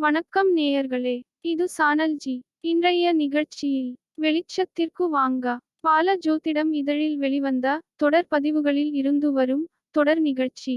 வணக்கம் நேயர்களே, இது சானல் ஜி. இன்றைய நிகழ்ச்சியில் வெளிச்சத்திற்கு வாங்க. பால ஜோதிடம் இதழில் வெளிவந்த தொடர் பதிவுகளில் இருந்து வரும் தொடர் நிகழ்ச்சி.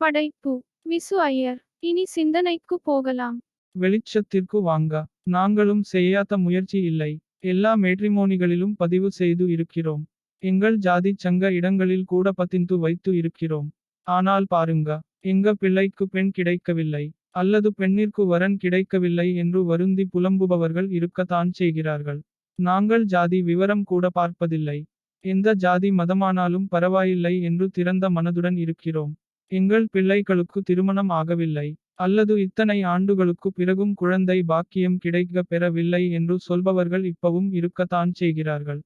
படைப்பு விசு ஐயர். இனி சிந்தனைக்கு போகலாம். வெளிச்சத்திற்கு வாங்க. நாங்களும் செய்யாத முயற்சி இல்லை. எல்லா மேட்ரிமோனிகளிலும் பதிவு செய்து இருக்கிறோம். எங்கள் ஜாதி சங்க இடங்களில் கூட பதிந்து வைத்து இருக்கிறோம். ஆனால் பாருங்க, எங்க பிள்ளைக்கு பெண் கிடைக்கவில்லை, அல்லது பெண்ணிற்கு வரன் கிடைக்கவில்லை என்று வருந்தி புலம்புபவர்கள் இருக்கத்தான் செய்கிறார்கள். நாங்கள் ஜாதி விவரம் கூட பார்ப்பதில்லை. எந்த ஜாதி மதமானாலும் பரவாயில்லை என்று திறந்த மனதுடன் இருக்கிறோம். எங்கள் பிள்ளைகளுக்கு திருமணம் ஆகவில்லை, அல்லது இத்தனை ஆண்டுகளுக்கு பிறகும் குழந்தை பாக்கியம் கிடைக்க பெறவில்லை என்று சொல்பவர்கள் இப்பவும் இருக்கத்தான் செய்கிறார்கள்.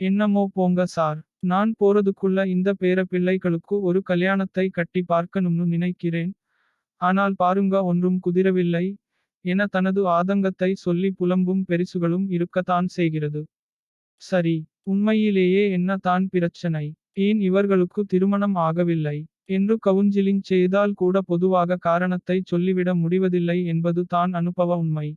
என்னமோ போங்க சார், நான் போறதுக்குள்ள இந்த பேர பிள்ளைகளுக்கு ஒரு கல்யாணத்தை கட்டி பார்க்கணும்னு நினைக்கிறேன். ஆனால் பாருங்க, ஒன்றும் குதிரவில்லை என தனது ஆதங்கத்தை சொல்லி புலம்பும் பெரிசுகளும் இருக்கத்தான் செய்கிறது. சரி, உண்மையிலேயே என்ன தான் பிரச்சனை, ஏன் இவர்களுக்கு திருமணம் ஆகவில்லை என்று கவுன்சிலிங் செய்தால் கூட பொதுவாக காரணத்தை சொல்லிவிட முடிவதில்லை என்பது தான் அனுபவ உண்மை.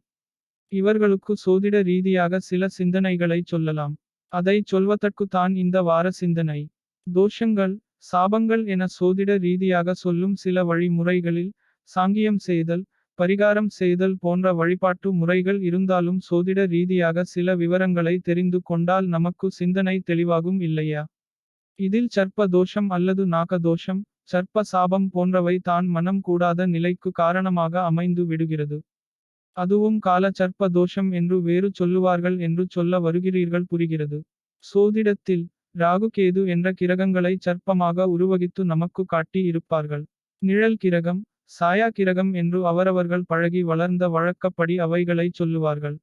இவர்களுக்கு சோதிட ரீதியாக சில சிந்தனைகளை சொல்லலாம். அதை சொல்வதற்கு தான் இந்த வார சிந்தனை. தோஷங்கள், சாபங்கள் என சோதிட ரீதியாக சொல்லும் சில வழிமுறைகளில் சாங்கியம் செய்தல், பரிகாரம் செய்தல் போன்ற வழிபாட்டு முறைகள் இருந்தாலும் சோதிட ரீதியாக சில விவரங்களை தெரிந்து கொண்டால் நமக்கு சிந்தனை தெளிவாகும் இல்லையா? இதில் சர்ப்ப தோஷம் அல்லது நாக தோஷம், சர்ப்ப சாபம் போன்றவை தான் மனம் கூடாத நிலைக்கு காரணமாக அமைந்து விடுகிறது. அதுவும் கால சர்ப்ப தோஷம் என்று வேறு சொல்லுவார்கள் என்று சொல்ல வருகிறீர்கள் புரிகிறது. சோதிடத்தில் ராகு கேது என்ற கிரகங்களை சர்ப்பமாக உருவகித்து நமக்கு காட்டி இருப்பார்கள். நிழல் கிரகம், சாயா கிரகம் என்று அவரவர்கள் பழகி வளர்ந்த வழக்கப்படி அவைகளை சொல்லுவார்கள்.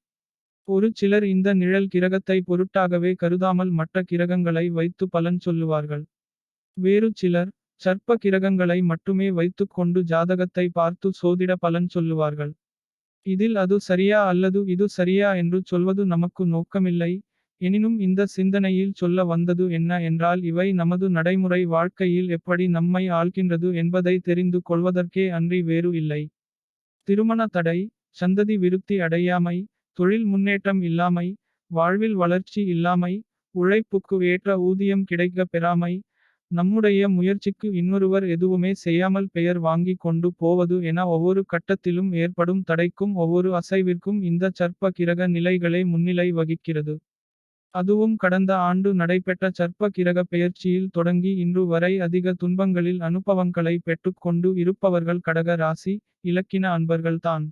ஒரு சிலர் இந்த நிழல் கிரகத்தை பொருட்டாகவே கருதாமல் மற்ற கிரகங்களை வைத்து பலன் சொல்லுவார்கள். வேறு சிலர் சர்ப்ப கிரகங்களை மட்டுமே வைத்துக் கொண்டு ஜாதகத்தை பார்த்து சோதிட பலன் சொல்லுவார்கள். இதில் அது சரியா அல்லது இது சரியா என்று சொல்வது நமக்கு நோக்கமில்லை. எனினும் இந்த சிந்தனையில் சொல்ல வந்தது என்ன என்றால், இவை நமது நடைமுறை வாழ்க்கையில் எப்படி நம்மை ஆள்கின்றது என்பதை தெரிந்து கொள்வதற்கே அன்றி வேறு இல்லை. திருமண தடை, சந்ததி விருத்தி அடையாமை, தொழில் முன்னேற்றம் இல்லாமை, வாழ்வில் வளர்ச்சி இல்லாமை, உழைப்புக்கு ஏற்ற ஊதியம் கிடைக்க பெறாமை, நம்முடைய முயற்சிக்கு இன்னொருவர் எதுவுமே செய்யாமல் பெயர் வாங்கி கொண்டு போவது என ஒவ்வொரு கட்டத்திலும் ஏற்படும் தடைக்கும் ஒவ்வொரு அசைவிற்கும் இந்த சர்ப்ப கிரக நிலைகளே முன்னிலை வகிக்கிறது. அதுவும் கடந்த ஆண்டு நடைபெற்ற சர்ப்ப கிரக பெயர்ச்சியில் தொடங்கி இன்று வரை அதிக துன்பங்களில் அனுபவங்களை பெற்றுக்கொண்டு இருப்பவர்கள் கடக ராசி, இலக்கின அன்பர்கள்தான்.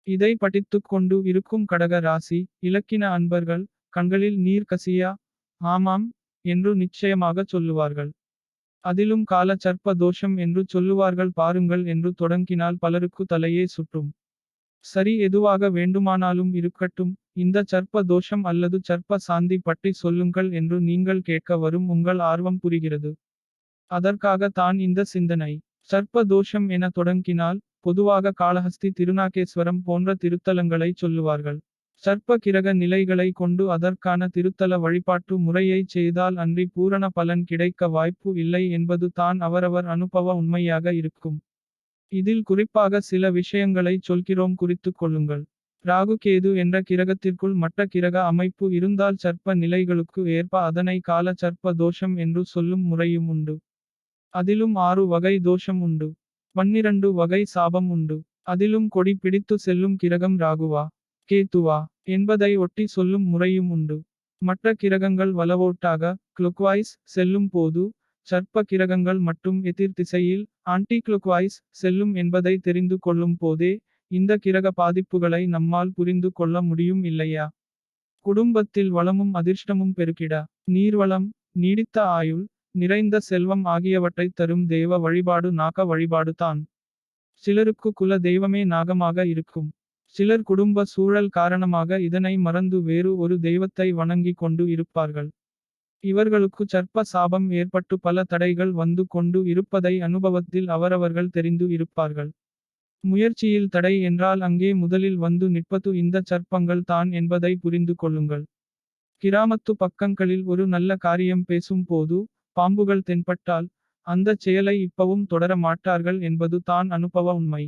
இதை படித்துக் கொண்டு இருக்கும் கடக ராசி, இலக்கின அன்பர்கள் கண்களில் நீர் கசியா, ஆமாம் என்று நிச்சயமாக சொல்லுவார்கள். அதிலும் கால சர்ப்ப தோஷம் என்று சொல்லுவார்கள் பாருங்கள் என்று தொடங்கினால் பலருக்கு தலையே சுற்றும். சரி, எதுவாக வேண்டுமானாலும் இருக்கட்டும், இந்த சர்ப்ப தோஷம் அல்லது சர்ப்ப சாந்தி பற்றி சொல்லுங்கள் என்று நீங்கள் கேட்க வரும் உங்கள் ஆர்வம் புரிகிறது. அதற்காக தான் இந்த சிந்தனை. சர்ப்ப தோஷம் என தொடங்கினால் பொதுவாக காளஹஸ்தி, திருநாகேஸ்வரம் போன்ற திருத்தலங்களை சொல்லுவார்கள். சர்ப்ப கிரக நிலைகளை கொண்டு அதற்கான திருத்தல வழிபாட்டு முறையை செய்தால் அன்றி பூரண பலன் கிடைக்க வாய்ப்பு இல்லை என்பது தான் அவரவர் அனுபவ உண்மையாக இருக்கும். இதில் குறிப்பாக சில விஷயங்களை சொல்கிறோம், குறித்துக் கொள்ளுங்கள். ராகு கேது என்ற கிரகத்திற்குள் மற்ற கிரக அமைப்பு இருந்தால் சர்ப்ப நிலைகளுக்கு ஏற்ப அதனை கால சர்ப்ப தோஷம் என்று சொல்லும் முறையும் உண்டு. அதிலும் 6 வகை தோஷம் உண்டு, 12 வகை சாபம் உண்டு. அதிலும் கொடி பிடித்து செல்லும் கிரகம் ராகுவா, கேத்துவா என்பதை ஒட்டி சொல்லும் முறையும் உண்டு. மற்ற கிரகங்கள் வலவோட்டாக கிளாக்வைஸ் செல்லும் போது, சர்ப்ப கிரகங்கள் மட்டும் எதிர் திசையில் ஆன்டி கிளாக்வைஸ் செல்லும் என்பதை தெரிந்து கொள்ளும் போதே இந்த கிரக பாதிப்புகளை நம்மால் புரிந்து கொள்ள முடியும் இல்லையா? குடும்பத்தில் வளமும் அதிர்ஷ்டமும் பெருகிட, நீர்வளம், நீடித்த ஆயுள், நிறைந்த செல்வம் ஆகியவற்றை தரும் தெய்வ வழிபாடு நாக வழிபாடு தான். சிலருக்கு குல தெய்வமே நாகமாக இருக்கும். சிலர் குடும்ப சூழல் காரணமாக இதனை மறந்து வேறு ஒரு தெய்வத்தை வணங்கி கொண்டு இருப்பார்கள். இவர்களுக்கு சர்ப்ப சாபம் ஏற்பட்டு பல தடைகள் வந்து கொண்டு இருப்பதை அனுபவத்தில் அவரவர்கள் தெரிந்து இருப்பார்கள். முயற்சியில் தடை என்றால் அங்கே முதலில் வந்து நிற்பது இந்த சர்ப்பங்கள் தான் என்பதை புரிந்து கொள்ளுங்கள். கிராமத்து பக்கங்களில் ஒரு நல்ல காரியம் பேசும் போது பாம்புகள் தென்பட்டால் அந்த செயலை இப்பவும் தொடர மாட்டார்கள் என்பது தான் அனுபவ உண்மை.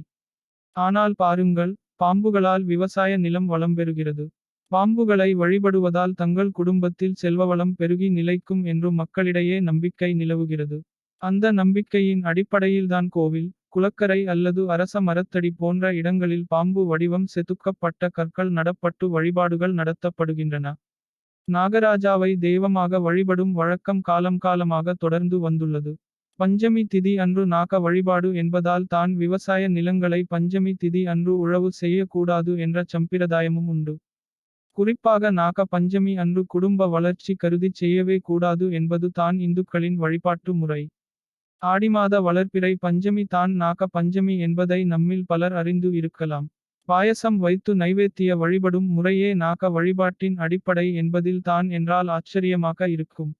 ஆனால் பாருங்கள், பாம்புகளால் விவசாய நிலம் வளம் பெறுகிறது. பாம்புகளை வழிபடுவதால் தங்கள் குடும்பத்தில் செல்வவளம் பெருகி நிலைக்கும் என்று மக்களிடையே நம்பிக்கை நிலவுகிறது. அந்த நம்பிக்கையின் அடிப்படையில்தான் கோவில், குளக்கரை அல்லது அரச மரத்தடி போன்ற இடங்களில் பாம்பு வடிவம் செதுக்கப்பட்ட கற்கள் நடப்பட்டு வழிபாடுகள் நடத்தப்படுகின்றன. நாகராஜாவை தெய்வமாக வழிபடும் வழக்கம் காலம் காலமாக தொடர்ந்து வந்துள்ளது. பஞ்சமி திதி அன்று நாக வழிபாடு என்பதால் தான் விவசாய நிலங்களை பஞ்சமி திதி அன்று உழவு செய்யக்கூடாது என்ற சம்பிரதாயமும் உண்டு. குறிப்பாக நாக பஞ்சமி அன்று குடும்ப வளர்ச்சி கருதி செய்யவே கூடாது என்பது தான் இந்துக்களின் வழிபாட்டு முறை. ஆடிமாத வளர்பிறை பஞ்சமி தான் நாக பஞ்சமி என்பதை நம்மில் பலர் அறிந்து இருக்கலாம். பாயசம் வைத்து நைவேத்திய வழிபடும் முறையே நாக வழிபாட்டின் அடிப்படை என்பதில் தான் என்றால் ஆச்சரியமாக இருக்கும்.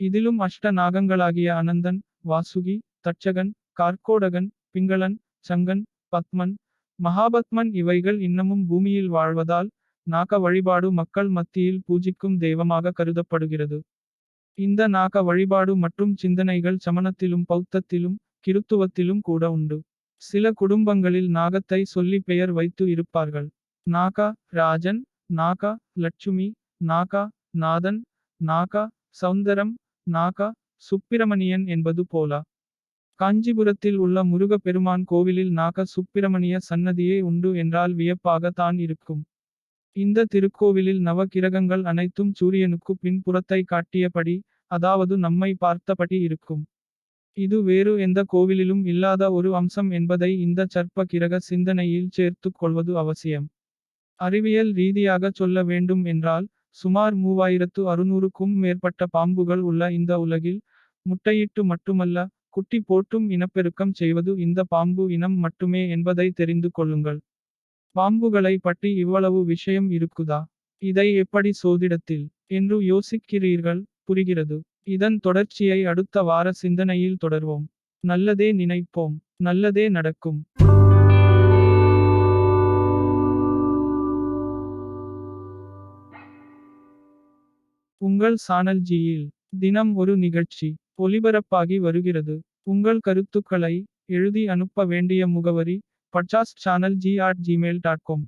இதிலும் அஷ்ட நாகங்களாகிய அனந்தன், வாசுகி, தட்சகன், கார்க்கோடகன், பிங்களன், சங்கன், பத்மன், மகாபத்மன் இவைகள் இன்னமும் பூமியில் வாழ்வதால் நாக வழிபாடு மக்கள் மத்தியில் பூஜிக்கும் தெய்வமாக கருதப்படுகிறது. இந்த நாக வழிபாடு மற்றும் சிந்தனைகள் சமணத்திலும் பௌத்தத்திலும் கிறித்துவத்திலும் கூட உண்டு. சில குடும்பங்களில் நாகத்தை சொல்லி பெயர் வைத்து இருப்பார்கள். நாகா ராஜன், நாகா லட்சுமி, நாகா நாதன், நாகா சௌந்தரம், நாகா சுப்பிரமணியன் என்பது போல. காஞ்சிபுரத்தில் உள்ள முருக பெருமான் கோவிலில் நாக சுப்பிரமணிய சன்னதியே உண்டு என்றால் வியப்பாக தான் இருக்கும். இந்த திருக்கோவிலில் நவ கிரகங்கள் அனைத்தும் சூரியனுக்கு பின்புறத்தை காட்டியபடி, அதாவது நம்மை பார்த்தபடி இருக்கும். இது வேறு எந்த கோவிலிலும் இல்லாத ஒரு அம்சம் என்பதை இந்த சர்ப்ப கிரக சிந்தனையில் சேர்த்துக் கொள்வது அவசியம். அறிவியல் ரீதியாக சொல்ல வேண்டும் என்றால், சுமார் 3600க்கும் மேற்பட்ட பாம்புகள் உள்ள இந்த உலகில், முட்டையிட்டு மட்டுமல்ல, குட்டி போட்டும் இனப்பெருக்கம் செய்வது இந்த பாம்பு இனம் மட்டுமே என்பதை தெரிந்து கொள்ளுங்கள். பாம்புகளை பற்றி இவ்வளவு விஷயம் இருக்குதா? இதை எப்படி சோதிடத்தில் என்று யோசிக்கிறீர்கள்? புரிகிறது. இதன் தொடர்ச்சியை அடுத்த வார சிந்தனையில் தொடர்வோம். நல்லதே நினைப்போம், நல்லதே நடக்கும். உங்கள் சானல் ஜியில் தினம் ஒரு நிகழ்ச்சி ஒலிபரப்பாகி வருகிறது. உங்கள் கருத்துக்களை எழுதி அனுப்ப வேண்டிய முகவரி podcast channelg@gmail.com